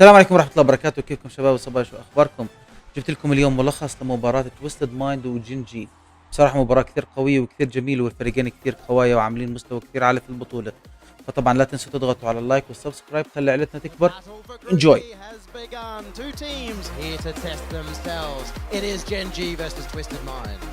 السلام عليكم ورحمة الله وبركاته. كيفكم شباب وصبايا؟ شو أخباركم؟ جبت لكم اليوم ملخص لمباراة تويستد مايند وجينجي. بصراحة مباراة كثير قوية وكثير جميلة، والفريقين كثير قوايا وعاملين مستوى كثير عالي في البطولة. فطبعا لا تنسوا تضغطوا على اللايك والسبسكرايب، خلي عائلتنا تكبر. Enjoy. Two teams here to test themselves. It is GENGI versus Twisted Minds.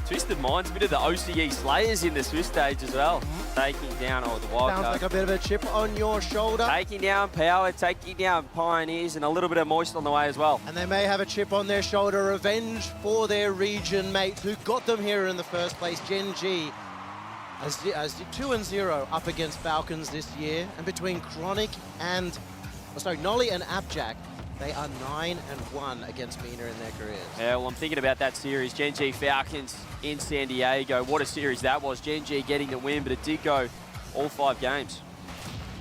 Twisted Minds, a bit of the OCE Slayers in the Swiss stage as well. Taking down the wild Sounds card. like a bit of a chip on your shoulder. Taking down Power, taking down Pioneers, and a little bit of Moist on the way as well. And they may have a chip on their shoulder. Revenge for their region mates who got them here in the first place. GENGI as 2-0 up against Falcons this year. And between Chronic and, Nolly and Abjack, they are 9-1 against MENA in their careers. Yeah, well, I'm thinking about that series. GENGI Falcons in San Diego. What a series that was. GENGI getting the win, but it did go all 5 games.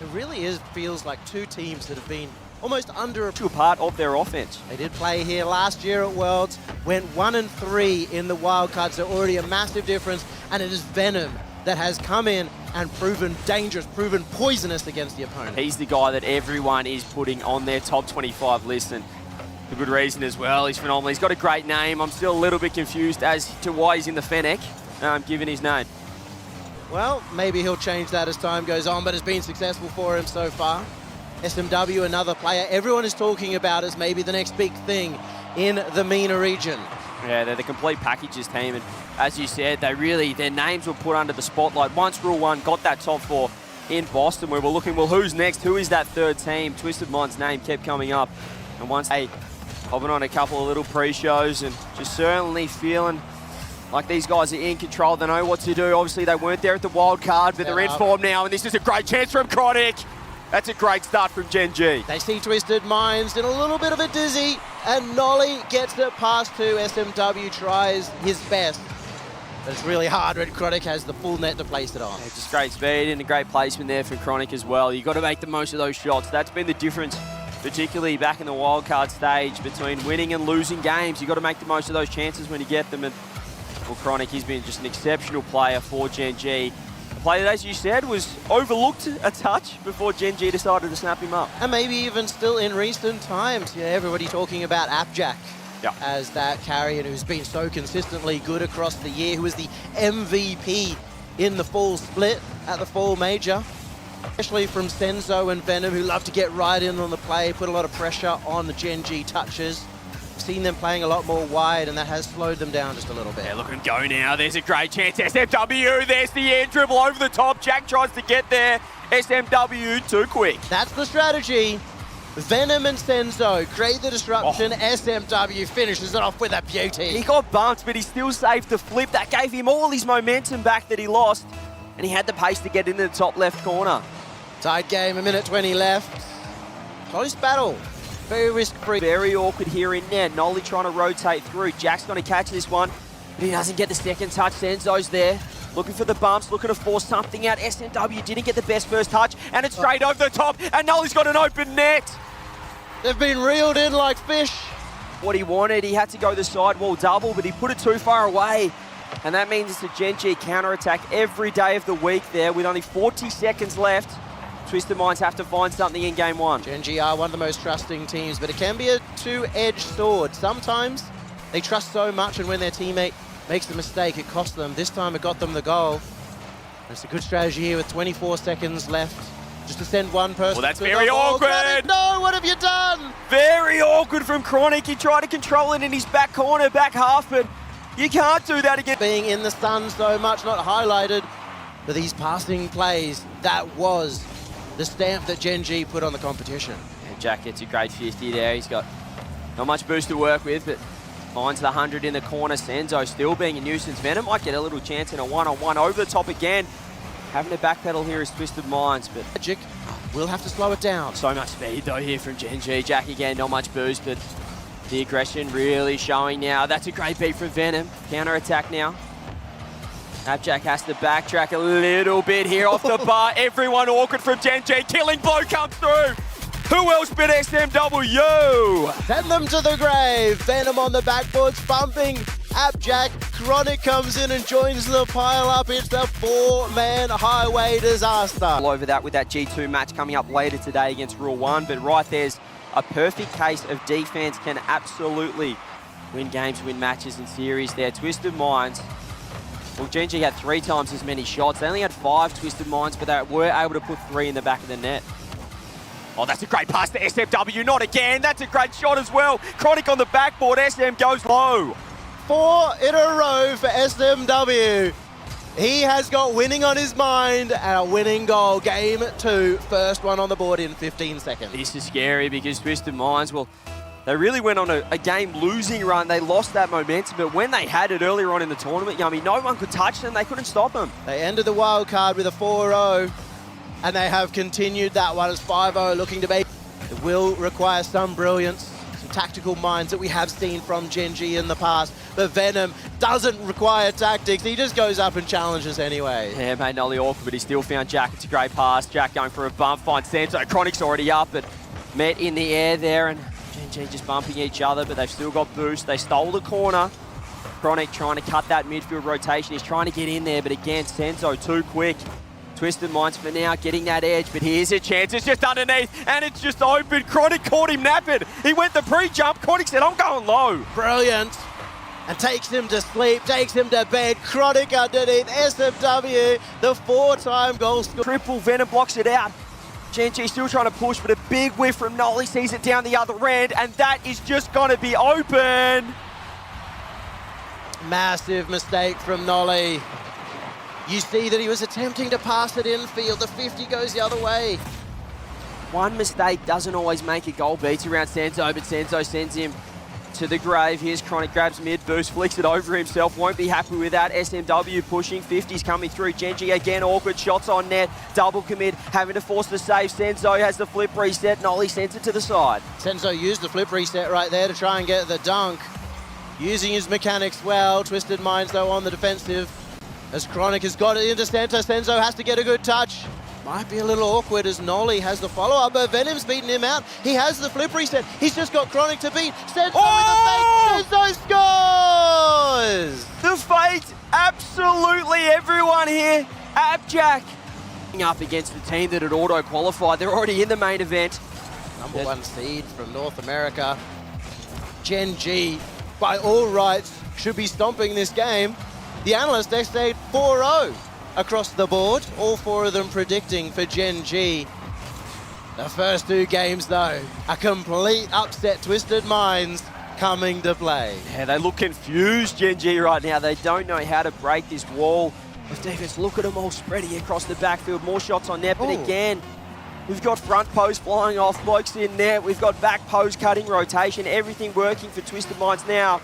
It really feels like two teams that have been almost under To a part of their offense. They did play here last year at Worlds, went 1-3 in the wildcards, so already a massive difference, and it is Venom that has come in and proven dangerous, proven poisonous against the opponent. He's the guy that everyone is putting on their top 25 list, and for good reason as well. He's phenomenal. He's got a great name. I'm still a little bit confused as to why he's in the Fennec, given his name. Well, maybe he'll change that as time goes on, but it's been successful for him so far. SMW, another player everyone is talking about as maybe the next big thing in the MENA region. Yeah, they're the complete packages team, and as you said, their names were put under the spotlight. Once Rule 1 got that top 4 in Boston, we were looking, well, who's next? Who is that third team? Twisted Mind's name kept coming up, and once they hopping on a couple of little pre-shows and just certainly feeling like these guys are in control. They know what to do. Obviously, they weren't there at the wild card, but they're in form now, and this is a great chance from Chronic. That's a great start from GENGI. They see Twisted Minds in a little bit of a dizzy, and Nolly gets it past 2. SMW tries his best, but it's really hard when Chronic has the full net to place it on. Yeah, just great speed and a great placement there for Chronic as well. You've got to make the most of those shots. That's been the difference, particularly back in the wildcard stage, between winning and losing games. You've got to make the most of those chances when you get them. And well, Chronic, he's been just an exceptional player for GENGI. A player that, as you said, was overlooked a touch before GENGI decided to snap him up. And maybe even still in recent times. Yeah, everybody talking about Abjack as that carrier who's been so consistently good across the year, who was the MVP in the fall split at the fall major. Especially from Senzo and Venom, who love to get right in on the play, put a lot of pressure on the GENGI touches. Seen them playing a lot more wide, and that has slowed them down just a little bit. Yeah, look at him go now. There's a great chance. SMW, there's the air dribble over the top. Jack tries to get there. SMW too quick. That's the strategy. Venom and Senzo create the disruption. SMW finishes it off with a beauty. He got bumped, but he still saved the flip. That gave him all his momentum back that he lost, and he had the pace to get into the top left corner. Tied game, 1:20 left. Close battle. Very risk-free. Very awkward here in there. Nolly trying to rotate through. Jack's going to catch this one, but he doesn't get the second touch. Senzo's there, looking for the bumps, looking to force something out. SMW didn't get the best first touch, and it's straight over the top, and Nolly's got an open net. They've been reeled in like fish. What he wanted, he had to go the sidewall double, but he put it too far away. And that means it's a GENGI counter-attack every day of the week there with only 40 seconds left. Twisted Minds have to find something in game 1. GENGI are one of the most trusting teams, but it can be a two-edged sword. Sometimes they trust so much, and when their teammate makes a mistake, it costs them. This time it got them the goal. And it's a good strategy here with 24 seconds left. Just to send one person. Well, that's very awkward. No, what have you done? Very awkward from Chronic. He tried to control it in his back corner, back half, but you can't do that again. Being in the sun so much, not highlighted, but these passing plays, that was the stamp that GENGI put on the competition. And Jack gets a great 50 there. He's got not much boost to work with, but finds the 100 in the corner. Senzo still being a nuisance. Venom might get a little chance in a one-on-one over the top again. Having to backpedal here is Twisted Minds, but Magic will have to slow it down. So much speed though here from GENGI. Jack again, not much boost, but the aggression really showing now. That's a great beat from Venom. Counter-attack now. Abjack has to backtrack a little bit here off the bar. Everyone awkward from GENGI. Killing blow comes through. Who else but SMW? Send them to the grave. Venom on the backboards, bumping. Abjack, Chronic comes in and joins the pile-up. It's the 4-man highway disaster. All over that with that G2 match coming up later today against Rule 1, but right there's a perfect case of defense can absolutely win games, win matches and series there. Twisted Minds, well, GENGI had 3 times as many shots. They only had 5 Twisted Minds, but they were able to put 3 in the back of the net. Oh, that's a great pass to SMW, not again. That's a great shot as well. Chronic on the backboard, SM goes low. 4 in a row for SMW. He has got winning on his mind and a winning goal. Game 2, first one on the board in 15 seconds. This is scary because Twisted Minds, well, they really went on a game losing run. They lost that momentum, but when they had it earlier on in the tournament, Yummy, no one could touch them. They couldn't stop them. They ended the wild card with a 4-0, and they have continued that one as 5-0, looking to be. It will require some brilliance, some tactical minds that we have seen from GENGI in the past, but Venom doesn't require tactics. He just goes up and challenges anyway. Yeah, made Nolly awkward, but he still found Jack. It's a great pass. Jack going for a bump, finds Santo. Chronic's already up, but met in the air there, and GENGI just bumping each other, but they've still got boost. They stole the corner. Chronic trying to cut that midfield rotation. He's trying to get in there, but again, Senzo too quick. Twisted Minds for now, getting that edge, but here's a chance. It's just underneath, and it's just open. Chronic caught him napping. He went the pre-jump. Chronic said, I'm going low. Brilliant. And takes him to sleep, takes him to bed. Chronic underneath. SMW, the 4-time goal scorer. Triple Venom blocks it out. GENGI still trying to push, but a big whiff from Nolly, sees it down the other end, and that is just going to be open. Massive mistake from Nolly. You see that he was attempting to pass it infield. The 50 goes the other way. One mistake doesn't always make a goal. Beats around Senzo, but Senzo sends him to the grave. Here's Chronic, grabs mid boost, flicks it over himself. Won't be happy with that. SMW pushing, 50s coming through. GENGI again, awkward shots on net. Double commit, having to force the save. Senzo has the flip reset. Nolly sends it to the side. Senzo used the flip reset right there to try and get the dunk. Using his mechanics well. Twisted Minds though on the defensive. As Chronic has got it into center, Senzo has to get a good touch. Might be a little awkward as Nolly has the follow-up, but Venom's beaten him out. He has the flip reset. He's just got Chronic to beat. Senzo with the fake. Senzo scores! The fate, absolutely everyone here. Abjack up against the team that had auto-qualified. They're already in the main event. Number 1 seed from North America. GENGI, by all rights, should be stomping this game. The analysts, they stayed 4-0 across the board. All 4 of them predicting for GENGI. The first 2 games, though, a complete upset. Twisted Minds coming to play. Yeah, they look confused, GENGI, right now. They don't know how to break this wall of defense. Look at them all spreading across the backfield. More shots on net, but again, we've got front post flying off, blokes in net. We've got back post cutting rotation. Everything working for Twisted Minds now.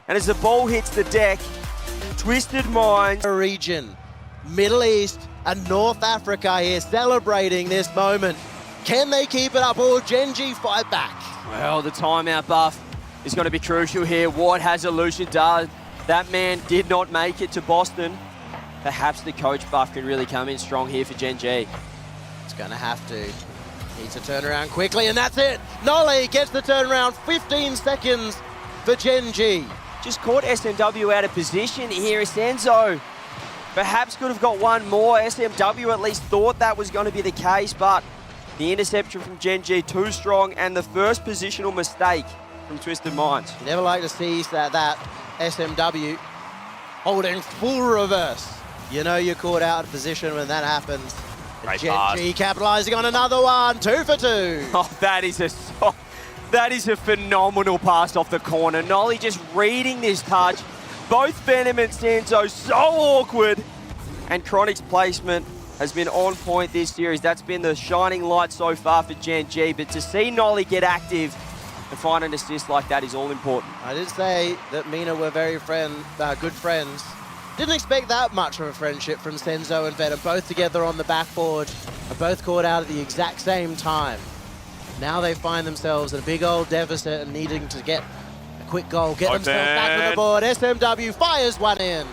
And as the ball hits the deck, Twisted Minds. Region, Middle East and North Africa here celebrating this moment. Can they keep it up or GENGI fight back? Well, the timeout buff is going to be crucial here. What has Aleutian done? That man did not make it to Boston. Perhaps the coach buff can really come in strong here for GENGI. It's going to have to. Needs to turn around quickly, and that's it. Nolly gets the turnaround. 15 seconds for GENGI. Just caught SMW out of position here. Senzo perhaps could have got one more. SMW at least thought that was going to be the case, but the interception from GENGI too strong, and the first positional mistake from Twisted Minds. You never like to see that SMW holding full reverse. You know you're caught out of position when that happens. GENGI capitalizing on another one. 2 for 2. Oh, that is a phenomenal pass off the corner. Nolly just reading this touch. Both Venom and Senzo so awkward. And Chronic's placement has been on point this series. That's been the shining light so far for GENGI. But to see Nolly get active and find an assist like that is all important. I did say that Mina were very good friends. Didn't expect that much of a friendship from Senzo and Venom. Both together on the backboard. Are both caught out at the exact same time. Now they find themselves at a big old deficit and needing to get a quick goal, get themselves back on the board. SMW fires one in.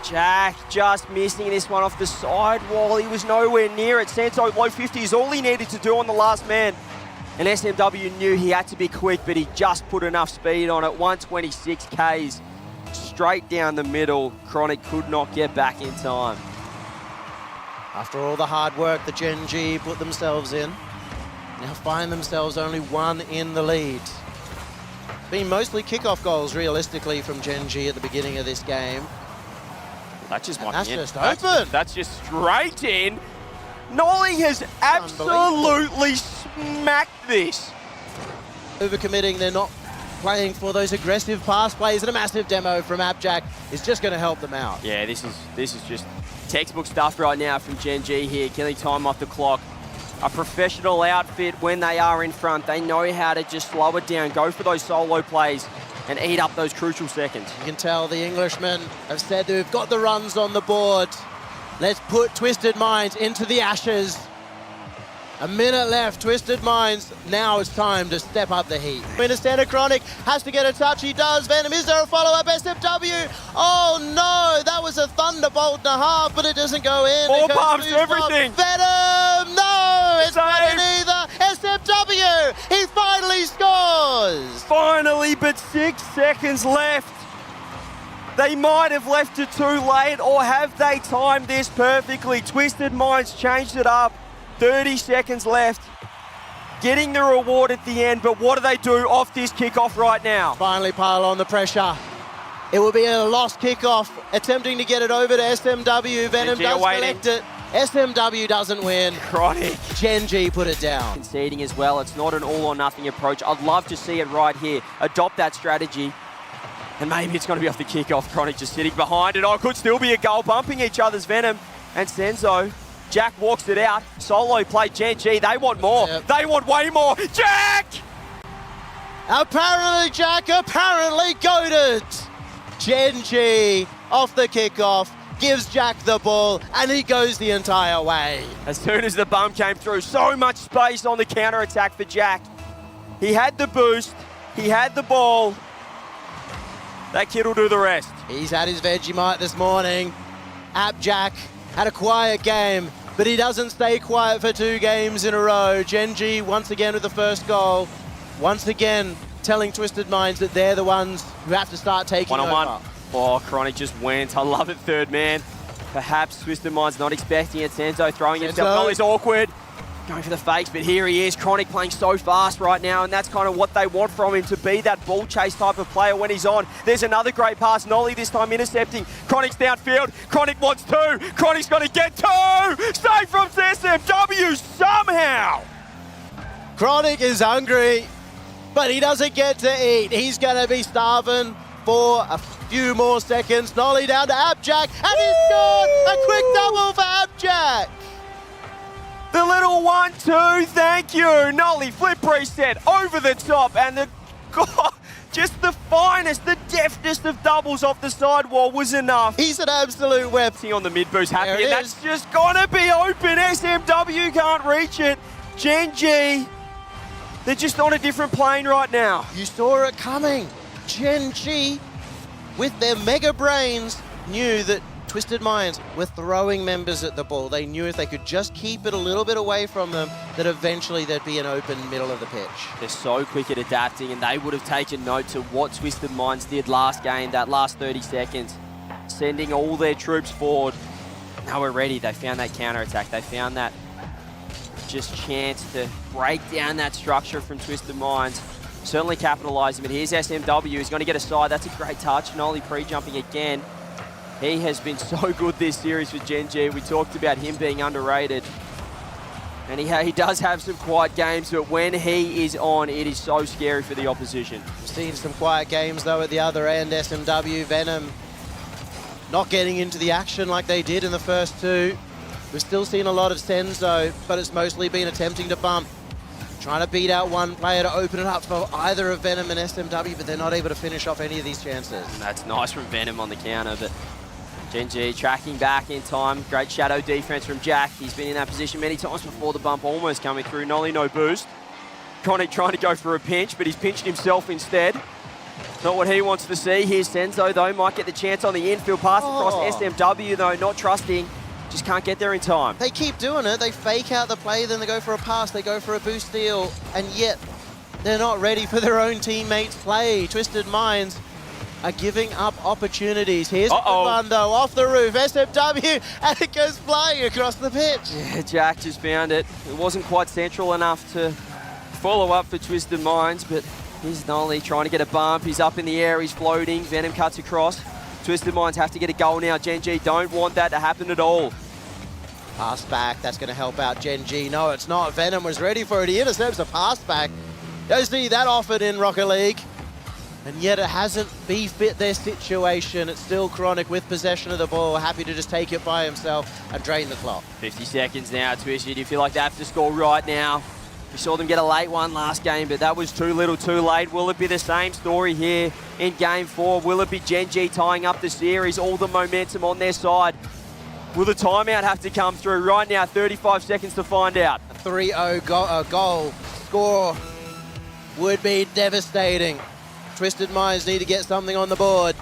Jack just missing this one off the side wall. He was nowhere near it. Senzo low 50 is all he needed to do on the last man. And SMW knew he had to be quick, but he just put enough speed on it. 126 Ks straight down the middle. Chronic could not get back in time. After all the hard work the GENGI put themselves in, now find themselves only one in the lead. Been mostly kickoff goals, realistically, from GENGI at the beginning of this game. That just might That's be in. just open. That's just straight in. Nolly has absolutely smacked this. Overcommitting, they're not playing for those aggressive pass plays, and a massive demo from Abjack is just going to help them out. Yeah, this is just textbook stuff right now from GENGI here, killing time off the clock. A professional outfit when they are in front. They know how to just slow it down, go for those solo plays, and eat up those crucial seconds. You can tell the Englishmen have said they've got the runs on the board. Let's put Twisted Minds into the ashes. A minute left, Twisted Minds. Now it's time to step up the heat. In a center, Chronic has to get a touch. He does. Venom, is there a follow-up? SFW. Oh no, that was a thunderbolt and a half, but it doesn't go in. Four pumps, everything. Venom, no, it's not in either. SFW, he finally scores. Finally, but 6 seconds left. They might have left it too late, or have they timed this perfectly? Twisted Minds changed it up. 30 seconds left, getting the reward at the end, but what do they do off this kickoff right now? Finally pile on the pressure. It will be a lost kickoff, attempting to get it over to SMW. Venom does collect it. SMW doesn't win. Chronic. GENGI put it down. Conceding as well, it's not an all or nothing approach. I'd love to see it right here. Adopt that strategy. And maybe it's going to be off the kickoff. Chronic just sitting behind it. Oh, it could still be a goal, bumping each other's Venom and Senzo. Jack walks it out. Solo play GENGI. They want more. Yep. They want way more. Jack! Apparently, Jack, goated. GENGI off the kickoff, gives Jack the ball, and he goes the entire way. As soon as the bump came through, so much space on the counter-attack for Jack. He had the boost. He had the ball. That kid will do the rest. He's had his Vegemite this morning. Abjack had a quiet game, but he doesn't stay quiet for 2 games in a row. GENGI once again with the first goal. Once again telling Twisted Minds that they're the ones who have to start taking one-on-one. over. Oh, Chronic just went. I love it, third man. Perhaps Twisted Minds not expecting it. Senzo throwing himself. Oh, he's awkward. Going for the fakes, but here he is. Chronic playing so fast right now, and that's kind of what they want from him, to be that ball chase type of player when he's on. There's another great pass. Nolly this time intercepting. Chronic's downfield. Chronic wants 2. Chronic's going to get 2. Save from SMW somehow. Chronic is hungry, but he doesn't get to eat. He's going to be starving for a few more seconds. Nolly down to Abjack, and he scored a quick double for Abjack. The little 1-2, thank you. Nolly flip reset over the top, and the just the finest, the deftest of doubles off the sidewall was enough. He's an absolute weapon. On the mid boost, happy, There it and is. that's just gonna be open. SMW can't reach it. GENGI, they're just on a different plane right now. You saw it coming. GENGI, with their mega brains, knew that Twisted Minds were throwing members at the ball. They knew if they could just keep it a little bit away from them, that eventually there'd be an open middle of the pitch. They're so quick at adapting, and they would have taken note to what Twisted Minds did last game, that last 30 seconds, sending all their troops forward. Now we're ready. They found that counter-attack. They found that just chance to break down that structure from Twisted Minds. Certainly capitalising, but here's SMW. He's going to get a side. That's a great touch. Nolly pre-jumping again. He has been so good this series with GENGI. We talked about him being underrated. And he does have some quiet games, but when he is on, it is so scary for the opposition. We've seen some quiet games, though, at the other end. SMW, Venom, not getting into the action like they did in the first 2. We've still seen a lot of Senzo, but it's mostly been attempting to bump. Trying to beat out one player to open it up for either of Venom and SMW, but they're not able to finish off any of these chances. And that's nice from Venom on the counter, but GENGI tracking back in time. Great shadow defense from Jack. He's been in that position many times before, the bump almost coming through. Nolly no boost. Chronic trying to go for a pinch, but he's pinched himself instead. Not what he wants to see. Here's Senzo, though. Might get the chance on the infield pass across SMW, though. Not trusting. Just can't get there in time. They keep doing it. They fake out the play, then they go for a pass, they go for a boost steal, and yet they're not ready for their own teammates' play. Twisted Minds are giving up opportunities. Here's one, though, off the roof. SMW, and it goes flying across the pitch. Yeah, Jack just found it. It wasn't quite central enough to follow up for Twisted Minds, but here's Nolly trying to get a bump. He's up in the air, he's floating. Venom cuts across. Twisted Minds have to get a goal now. GENGI don't want that to happen at all. Pass back, that's going to help out GENGI. No, it's not. Venom was ready for it. He intercepts a pass back. Don't see that offered in Rocket League. And yet it hasn't befit their situation. It's still Chronic with possession of the ball, happy to just take it by himself and drain the clock. 50 seconds now, Twisted. You feel like they have to score right now. We saw them get a late one last game, but that was too little too late. Will it be the same story here in Game 4? Will it be GENGI tying up the series, all the momentum on their side? Will the timeout have to come through right now? 35 seconds to find out. A 3-0 goal score would be devastating. Twisted Minds need to get something on the board.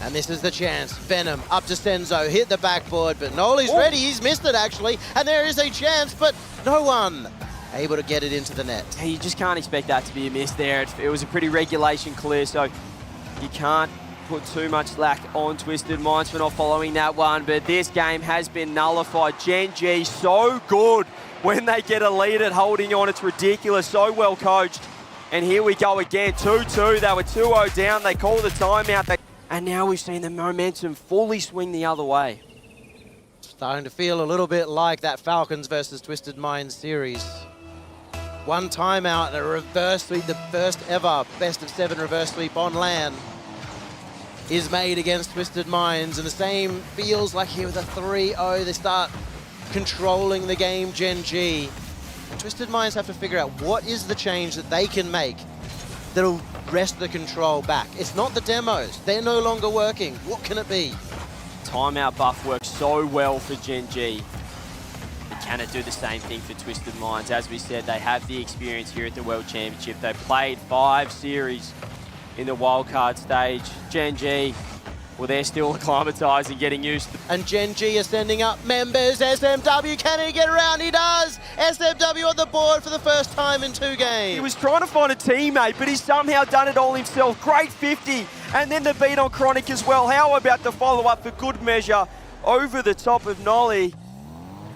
And this is the chance. Venom up to Senzo, hit the backboard, but Noli's ready. He's missed it actually, and there is a chance, but no one able to get it into the net. You just can't expect that to be a miss there. It was a pretty regulation clear, so you can't put too much slack on Twisted Minds for not following that one, but this game has been nullified. GENGI so good when they get a lead at holding on. It's ridiculous, so well coached. And here we go again, 2-2. They were 2-0 down. They call the timeout. And now we've seen the momentum fully swing the other way. Starting to feel a little bit like that Falcons versus Twisted Minds series. One timeout and a reverse sweep, the first ever best of 7 reverse sweep on LAN is made against Twisted Minds. And the same feels like here with a 3-0. They start controlling the game, GENGI. Twisted Minds have to figure out what is the change that they can make that'll wrest the control back. It's not the demos. They're no longer working. What can it be? Timeout buff works so well for GENGI. But can it do the same thing for Twisted Minds? As we said, they have the experience here at the World Championship. They played 5 series in the wildcard stage. GENGI, well, they're still acclimatizing, getting used to. And GENGI is sending up members. SMW, can he get around? He does! SMW on the board for the first time in 2 games. He was trying to find a teammate, but he's somehow done it all himself. Great 50, and then the beat on Chronic as well. How about the follow-up for good measure over the top of Nolly?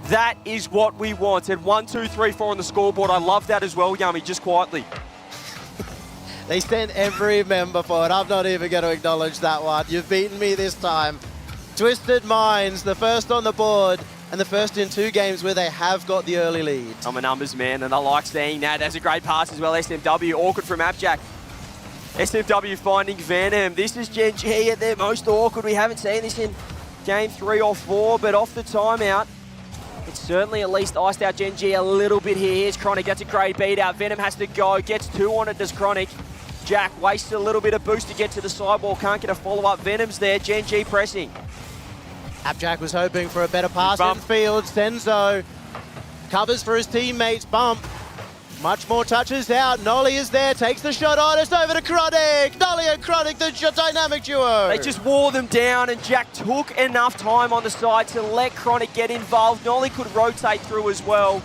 That is what we wanted. 1, 2, 3, 4 on the scoreboard. I love that as well, Yummy, just quietly. They sent every member for it. I'm not even going to acknowledge that one. You've beaten me this time. Twisted Minds, the first on the board, and the first in 2 games where they have got the early lead. I'm a numbers man, and I like seeing that. That's a great pass as well. SMW, awkward from Abjack. SMW finding Venom. This is GENGI at their most awkward. We haven't seen this in game 3 or 4, but off the timeout, it's certainly at least iced out GENGI a little bit here. Here's Chronic, that's a great beat out. Venom has to go, gets 2 on it, does Chronic. Jack wastes a little bit of boost to get to the sidewall, can't get a follow-up. Venom's there, GENGI pressing. Abjack was hoping for a better pass in field. Senzo covers for his teammates, bump. Much more touches out. Nolly is there, takes the shot on. It's over to Chronic. Nolly and Chronic, the dynamic duo. They just wore them down, and Jack took enough time on the side to let Chronic get involved. Nolly could rotate through as well.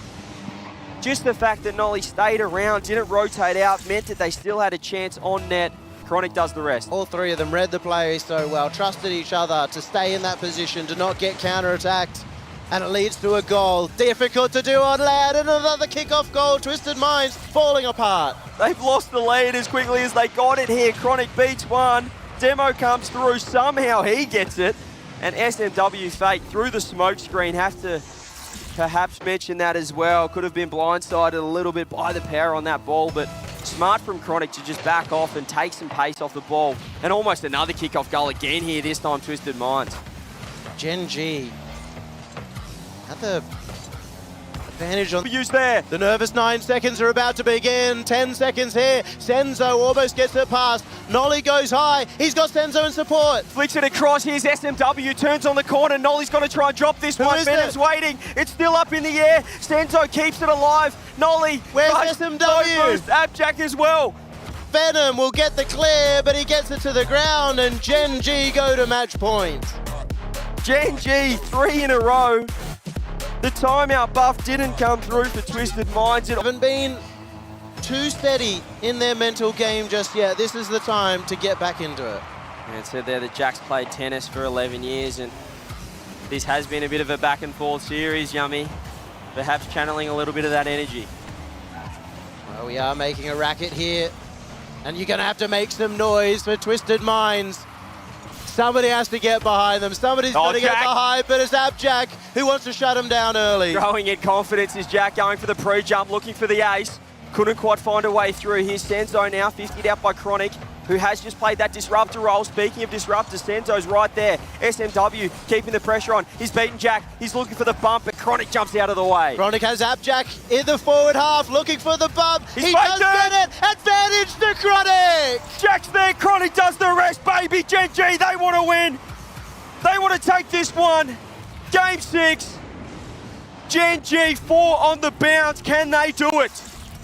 Just the fact that Nolly stayed around, didn't rotate out, meant that they still had a chance on net. Chronic does the rest. All 3 of them read the play so well, trusted each other to stay in that position, to not get counter-attacked. And it leads to a goal. Difficult to do on LAN, and another kickoff goal. Twisted Minds falling apart. They've lost the lead as quickly as they got it here. Chronic beats 1. Demo comes through, somehow he gets it. And SMW fake through the smoke screen. Have to perhaps mention that as well. Could have been blindsided a little bit by the power on that ball, but smart from Chronic to just back off and take some pace off the ball. And almost another kickoff goal again here, this time Twisted Minds. GENGI had the advantage on use there. The nervous 9 seconds are about to begin. 10 seconds here. Senzo almost gets it past. Nolly goes high. He's got Senzo in support. Flicks it across. Here's SMW. Turns on the corner. Nolly's going to try and drop this one. Venom's waiting. It's still up in the air. Senzo keeps it alive. Nolly. Where's SMW? Abjack as well. Venom will get the clear, but he gets it to the ground, and GENGI go to match point. GENGI 3 in a row. The timeout buff didn't come through for Twisted Minds. It haven't been too steady in their mental game just yet. This is the time to get back into it. And it said there that Jack's played tennis for 11 years, and this has been a bit of a back and forth series, Yummy. Perhaps channeling a little bit of that energy. Oh, we are making a racket here. And you're going to have to make some noise for Twisted Minds. Somebody has to get behind them. Somebody's got to get behind, but it's Abjack who wants to shut him down early. Growing in confidence is Jack, going for the pre-jump, looking for the ace. Couldn't quite find a way through. Here's Senzo now, 50'd out by Chronic, who has just played that disruptor role. Speaking of disruptors, Senzo's right there. SMW keeping the pressure on. He's beaten Jack. He's looking for the bump, but Chronic jumps out of the way. Chronic has Abjack in the forward half, looking for the bump. He does get it. Advantage to Chronic. Jack's there. Chronic does the rest, baby. GENGI, they want to win. They want to take this one. Game 6. GENGI 4 on the bounce. Can they do it?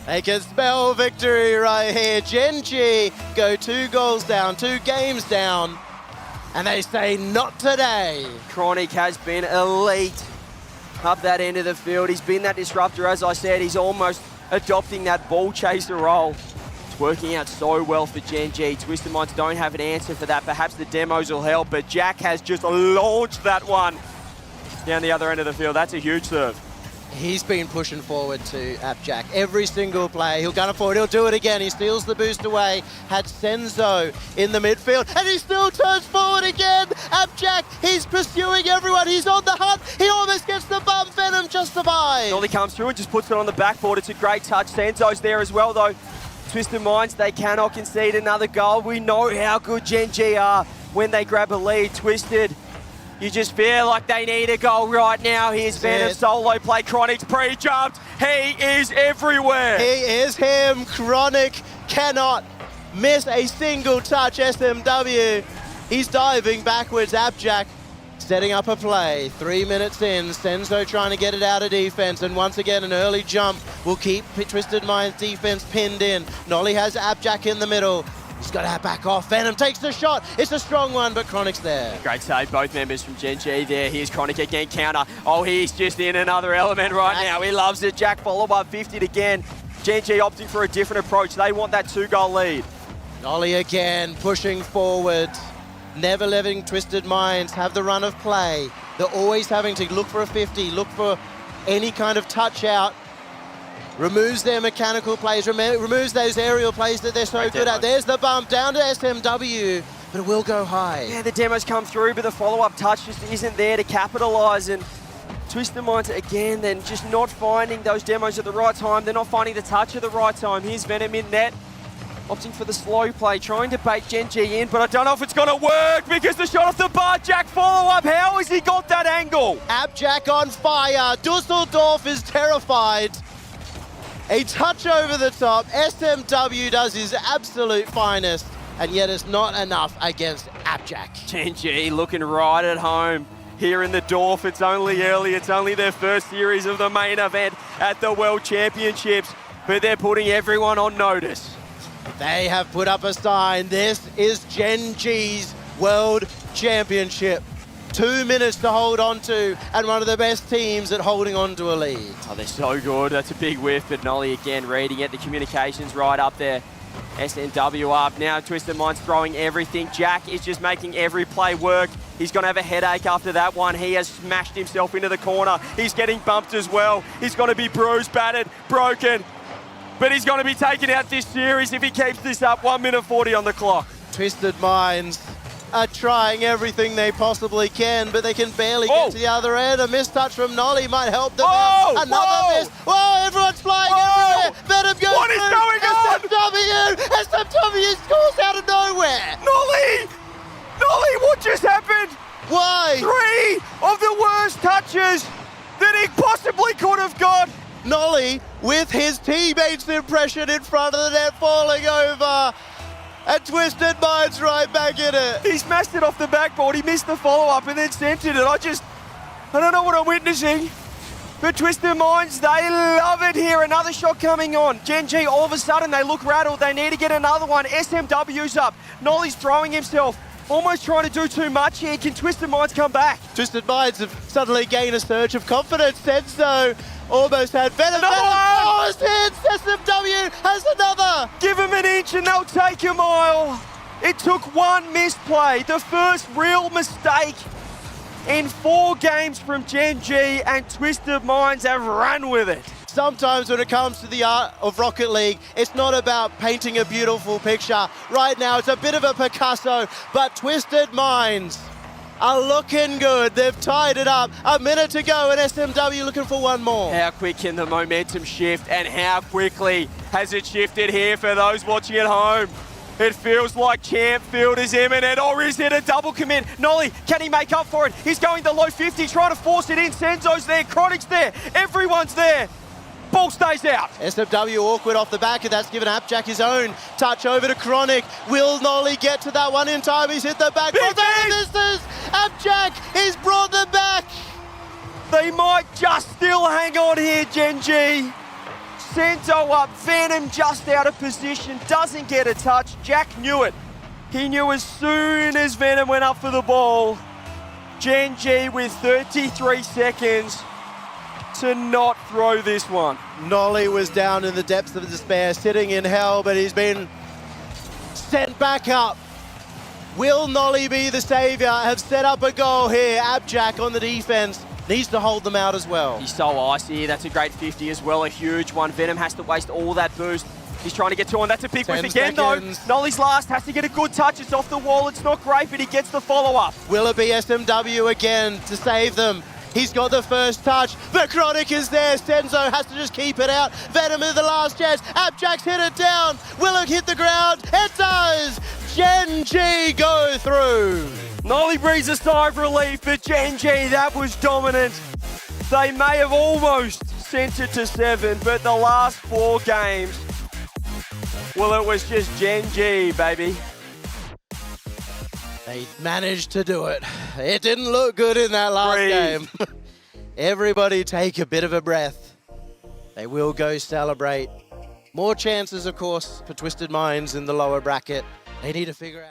They can spell victory right here. GENGI go 2 goals down, 2 games down, and they say not today. Chronic has been elite up that end of the field. He's been that disruptor, as I said. He's almost adopting that ball chaser role. It's working out so well for GENGI. Twisted Minds don't have an answer for that. Perhaps the demos will help, but Jack has just launched that one down the other end of the field. That's a huge serve. He's been pushing forward to Abjack. Every single play, he'll gun it forward, he'll do it again. He steals the boost away, had Senzo in the midfield, and he still turns forward again. Abjack, he's pursuing everyone, he's on the hunt, he almost gets the bump, Venom just survives. Dolly comes through and just puts it on the backboard. It's a great touch. Senzo's there as well, though. Twisted Minds, they cannot concede another goal. We know how good GENGI are when they grab a lead. Twisted, you just feel like they need a goal right now. Here's Venom solo play. Chronic's pre-jumped. He is everywhere. He is him. Chronic cannot miss a single touch. SMW, he's diving backwards. Abjack setting up a play. 3 minutes in, Senzo trying to get it out of defense, and once again an early jump will keep Twisted Minds defense pinned in. Nolly has Abjack in the middle. He's got to back off. Venom takes the shot. It's a strong one, but Chronic's there. Great save, both members from GENGI there. Here's Chronic again, counter. Oh, he's just in another element right now. He loves it. Jack follow up 50'd again. GENGI opting for a different approach. They want that 2-goal lead. Nolly again, pushing forward. Never letting Twisted Minds have the run of play. They're always having to look for a 50, look for any kind of touch out. Removes their mechanical plays, removes those aerial plays that they're so good at. There's the bump down to SMW, but it will go high. Yeah, the demos come through, but the follow-up touch just isn't there to capitalise. And Twisted Minds, again, then just not finding those demos at the right time. They're not finding the touch at the right time. Here's Venom in net, opting for the slow play, trying to bait GENGI in, but I don't know if it's going to work because the shot off the bar. Jack follow-up. How has he got that angle? Abjack on fire. Dusseldorf is terrified. A touch over the top. SMW does his absolute finest, and yet it's not enough against Abjack. GENGI looking right at home here in the Dorf. It's only early. It's only their first series of the main event at the World Championships, but they're putting everyone on notice. They have put up a sign. This is GENGI's World Championship. 2 minutes to hold on to, and one of the best teams at holding on to a lead. Oh, they're so good. That's a big whiff, but Nolly again reading it. The communications right up there. SNW up. Now Twisted Minds throwing everything. Jack is just making every play work. He's going to have a headache after that one. He has smashed himself into the corner. He's getting bumped as well. He's going to be bruised, battered, broken, but he's going to be taking out this series if he keeps this up. 1 minute 40 on the clock. Twisted Minds are trying everything they possibly can, but they can barely get to the other end. A mistouch from Nolly might help them out. Another miss. Whoa, everyone's flying everywhere. Venom goes What is going on? SMW scores out of nowhere. Nolly, what just happened? Why? 3 of the worst touches that he possibly could have got. Nolly, with his teammates' impression in front of the net, falling over. And Twisted Minds right back in it. He smashed it off the backboard. He missed the follow-up and then centered it. I don't know what I'm witnessing. But Twisted Minds, they love it here. Another shot coming on. GENGI, all of a sudden, they look rattled. They need to get another one. SMW's up. Nolly's throwing himself. Almost trying to do too much here. Can Twisted Minds come back? Twisted Minds have suddenly gained a surge of confidence. Senzo almost had Venom. Oh, it's hits. SMW has another. Give them an inch and they'll take a mile. It took one misplay, the first real mistake in 4 games from GENGI, and Twisted Minds have run with it. sometimes when it comes to the art of Rocket League, it's not about painting a beautiful picture. Right now, it's a bit of a Picasso, but Twisted Minds are looking good. They've tied it up. A minute to go, and SMW looking for one more. How quick can the momentum shift, and how quickly has it shifted here for those watching at home? It feels like Champ Field is imminent, or is it a double commit? Nolly, can he make up for it? He's going the low 50, trying to force it in. Senzo's there, Chronic's there, everyone's there. Ball stays out. SMW awkward off the back, and that's given Appjack his own touch over to Chronic. Will Nolly get to that one in time? He's hit the back. This is Appjack. He's brought them back. They might just still hang on here, GENGI. Senzo up, Venom just out of position, doesn't get a touch. Jack knew it. He knew as soon as Venom went up for the ball. GENGI with 33 seconds to not throw this one. Nolly was down in the depths of despair, sitting in hell, but he's been sent back up. Will Nolly be the saviour? Have set up a goal here. Appjack on the defence. Needs to hold them out as well. He's so icy. That's a great 50 as well, a huge one. Venom has to waste all that boost. He's trying to get two on. That's a big whiff again, though. Nolly's last has to get a good touch. It's off the wall. It's not great, but he gets the follow-up. Will it be SMW again to save them? He's got the first touch. The Chronic is there. Senzo has to just keep it out. Venom is the last chance. Appjack's hit it down. Will it hit the ground? It does. GENGI go through. Nolly breathes a sigh of relief, but GENGI, that was dominant. They may have almost sent it to 7, but the last 4 games, well, it was just GENGI, baby. They managed to do it. It didn't look good in that last game. Everybody take a bit of a breath. They will go celebrate. More chances, of course, for Twisted Minds in the lower bracket. They need to figure out